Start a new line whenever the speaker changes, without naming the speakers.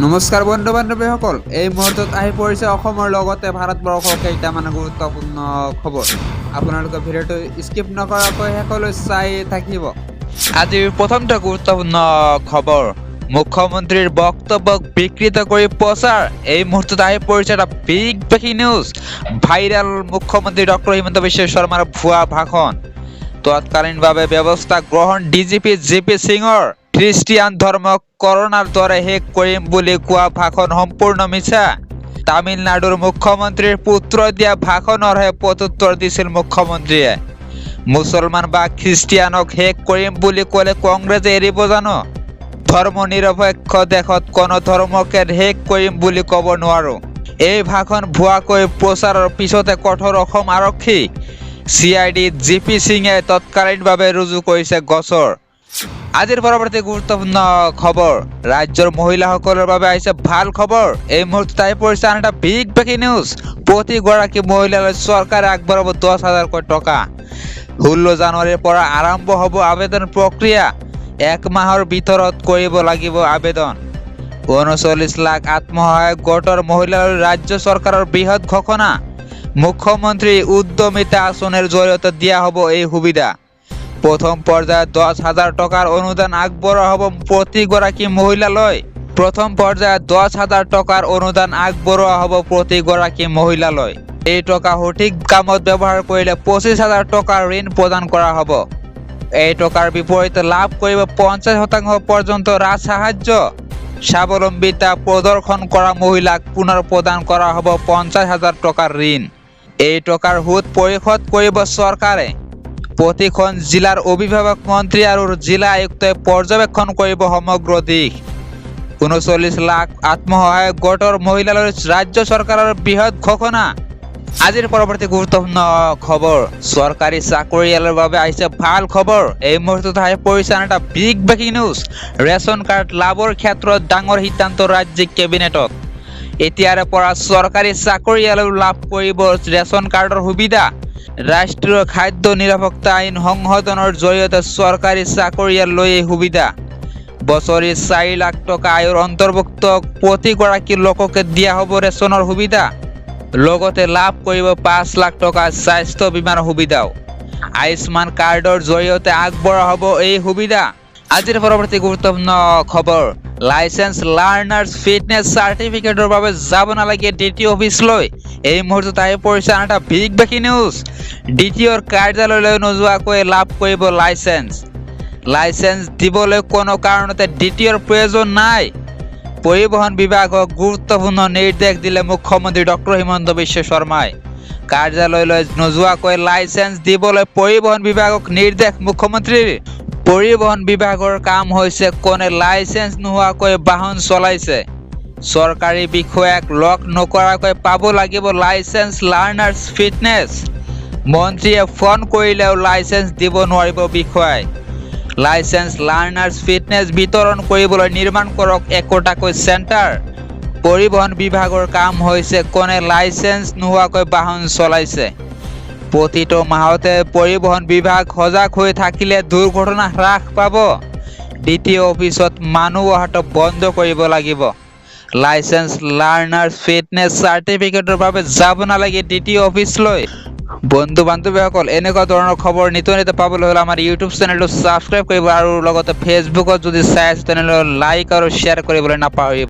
নমস্কাৰ বন্ধু বান্ধৱীসকল, এই মুহূৰ্তত আহি পৰিছে অসমৰ লগতে ভাৰতবৰ্ষৰ কেইটামান গুৰুত্বপূৰ্ণ খবৰ। আপোনালোকে ভিডিঅ'টো স্কিপ নকৰাকৈ শেষলৈ চাই থাকিব।
আজিৰ প্ৰথমটো গুৰুত্বপূৰ্ণ খবৰ, মুখ্যমন্ত্ৰীৰ বক্তব্যক বিকৃত কৰি প্ৰচাৰ। এই মুহূৰ্তত আহি পৰিছে এটা বিগ ব্ৰেকিং নিউজ। ভাইৰাল মুখ্যমন্ত্ৰী ডক্টৰ হিমন্ত বিশ্ব শৰ্মাৰ ভুৱা ভাষণ। তৎকালীনভাৱে ব্যৱস্থা গ্ৰহণ ডিজিপি জিপি সিঙৰ। খ্ৰীষ্টিয়ান ধৰ্মক কৰোনাৰ দৰে শেষ কৰিম বুলি কোৱা ভাষণ সম্পূৰ্ণ মিছা। তামিলনাডুৰ মুখ্যমন্ত্ৰীৰ পুত্ৰ দিয়া ভাষণৰহে প্ৰত্যুত্তৰ দিছিল মুখ্যমন্ত্ৰীয়ে। মুছলমান বা খ্ৰীষ্টিয়ানক শেষ কৰিম বুলি ক'লে কংগ্ৰেছে এৰিব জানো? ধৰ্ম নিৰপেক্ষ দেশত কোনো ধৰ্মকে শেষ কৰিম বুলি ক'ব নোৱাৰো। এই ভাষণ ভুৱাকৈ প্ৰচাৰৰ পিছতে কঠোৰ অসম আৰক্ষী। CID জিপি সিঙে তৎকালীনভাৱে ৰুজু কৰিছে গোচৰ। আজিৰ পৰৱৰ্তী গুৰুত্বপূৰ্ণ খবৰ, ৰাজ্যৰ মহিলাসকলৰ বাবে আহিছে ভাল খবৰ। এই মুহূৰ্তত আহি পৰিছে আন এটা বিগ ব্ৰেকিং নিউজ। প্ৰতিগৰাকী মহিলালৈ চৰকাৰে আগবঢ়াব 10,000কৈ টকা। 16 জানুৱাৰীৰ পৰা আৰম্ভ হ'ব আবেদন প্ৰক্ৰিয়া। 1 মাহৰ ভিতৰত কৰিব লাগিব আবেদন। 39 লাখ আত্মসহায়ক গোটৰ মহিলালৈ ৰাজ্য চৰকাৰৰ বৃহৎ ঘোষণা। মুখ্যমন্ত্ৰী উদ্যমিতা আঁচনিৰ জৰিয়তে দিয়া হ'ব এই সুবিধা। প্ৰথম পৰ্যায়ত 10,000 টকাৰ অনুদান আগবঢ়োৱা হ'ব প্ৰতিগৰাকী মহিলালৈ। প্ৰথম পৰ্যায়ত 10,000 টকাৰ অনুদান আগবঢ়োৱা হ'ব প্ৰতিগৰাকী মহিলালৈ। এই টকা সঠিক কামত ব্যৱহাৰ কৰিলে 25,000 টকাৰ ঋণ প্ৰদান কৰা হ'ব। এই টকাৰ বিপৰীতে লাভ কৰিব 50% পৰ্যন্ত ৰাজসাহায্য। স্বাৱলম্বিতা প্ৰদৰ্শন কৰা মহিলাক পুনৰ প্ৰদান কৰা হ'ব 50,000 টকাৰ ঋণ। এই টকাৰ সুদ পৰিশোধ কৰিব চৰকাৰে। প্ৰতিখন জিলাৰ অভিভাৱক মন্ত্ৰী আৰু জিলা আয়ুক্তই পৰ্যবেক্ষণ কৰিব সমগ্ৰ দিশ। 39 লাখ আত্মসহায়ক গোটৰ মহিলালৈ ৰাজ্য চৰকাৰৰ বৃহৎ ঘোষণা। আজিৰ পৰৱৰ্তী গুৰুত্বপূৰ্ণ খবৰ, চৰকাৰী চাকৰিয়ালৰ বাবে আহিছে ভাল খবৰ। এই মুহূৰ্তত আহি পৰিছে আন এটা big breaking news. Ration card লাভৰ ক্ষেত্ৰত ডাঙৰ সিদ্ধান্ত ৰাজ্যিক কেবিনেটত। এতিয়াৰে পৰা চৰকাৰী চাকৰিয়ালেও লাভ কৰিব ৰেচন কাৰ্ডৰ সুবিধা। ৰাষ্ট্ৰীয় খাদ্য নিৰাপত্তা আইন সংশোধনৰ জৰিয়তে চৰকাৰী চাকৰিয়াললৈ এই সুবিধা। বছৰি 4 লাখ টকা আয়ৰ অন্তৰ্ভুক্ত প্ৰতিগৰাকী লোককে দিয়া হ'ব ৰেচনৰ সুবিধা। লগতে লাভ কৰিব 5 লাখ টকা স্বাস্থ্য বীমাৰ সুবিধাও। আয়ুষ্মান কাৰ্ডৰ জৰিয়তে আগবঢ়োৱা হ'ব এই সুবিধা। আজিৰ পৰৱৰ্তী গুৰুত্বপূৰ্ণ খবৰ, লাইচেন্স লাৰ্নাৰ্ছ ফিটনেছ চাৰ্টিফিকেটৰ বাবে যাব নালাগে DTO অফিচলৈ। এই মুহূৰ্তত আহি পৰিছে আন এটা বিগ ব্ৰেকিং নিউজ। DTOৰ কাৰ্যালয়লৈ নোযোৱাকৈ লাভ কৰিব লাইচেন্স। লাইচেন্স দিবলৈ কোনো কাৰণতে DTOৰ প্ৰয়োজন নাই। পৰিবহণ বিভাগক গুৰুত্বপূৰ্ণ নিৰ্দেশ দিলে মুখ্যমন্ত্ৰী ডক্টৰ হিমন্ত বিশ্ব শৰ্মাই। কাৰ্যালয়লৈ নোযোৱাকৈ লাইচেন্স দিবলৈ পৰিবহণ বিভাগক নিৰ্দেশ মুখ্যমন্ত্ৰীৰ। পৰিবহণ বিভাগৰ কাম হৈছে কোনে লাইচেন্স নোহোৱাকৈ বাহন চলাইছে। চৰকাৰী বিষয়াক লগ নকৰাকৈ পাব লাগিব লাইচেন্স লাৰ্নাৰ্ছ ফিটনেছ। মন্ত্ৰীয়ে ফোন কৰিলেও লাইচেন্স দিব নোৱাৰিব বিষয়াই। লাইচেন্স লাৰ্নাৰ্ছ ফিটনেছ বিতৰণ কৰিবলৈ নিৰ্মাণ কৰক একোটাকৈ চেণ্টাৰ। পৰিবহণ বিভাগৰ কাম হৈছে কোনে লাইচেন্স নোহোৱাকৈ বাহন চলাইছে। প্ৰতিটো মাহতে পৰিবহণ বিভাগ সজাগ হৈ থাকিলে দুৰ্ঘটনা হ্ৰাস পাব। DTO অফিচত মানুহ অহাটো বন্ধ কৰিব লাগিব। লাইচেন্স লাৰ্নাৰ্ছ ফিটনেছ চাৰ্টিফিকেটৰ বাবে যাব নালাগে DTO অফিচলৈ। বন্ধু বান্ধৱীসকল, এনেকুৱা ধৰণৰ খবৰ নিতৌ পাবলৈ হ'লে আমাৰ ইউটিউব চেনেলটো ছাবস্ক্ৰাইব কৰিব আৰু লগতে ফেচবুকত যদি চাই আছে তেনেহ'লে লাইক আৰু শ্বেয়াৰ কৰিবলৈ নাপাহৰিব।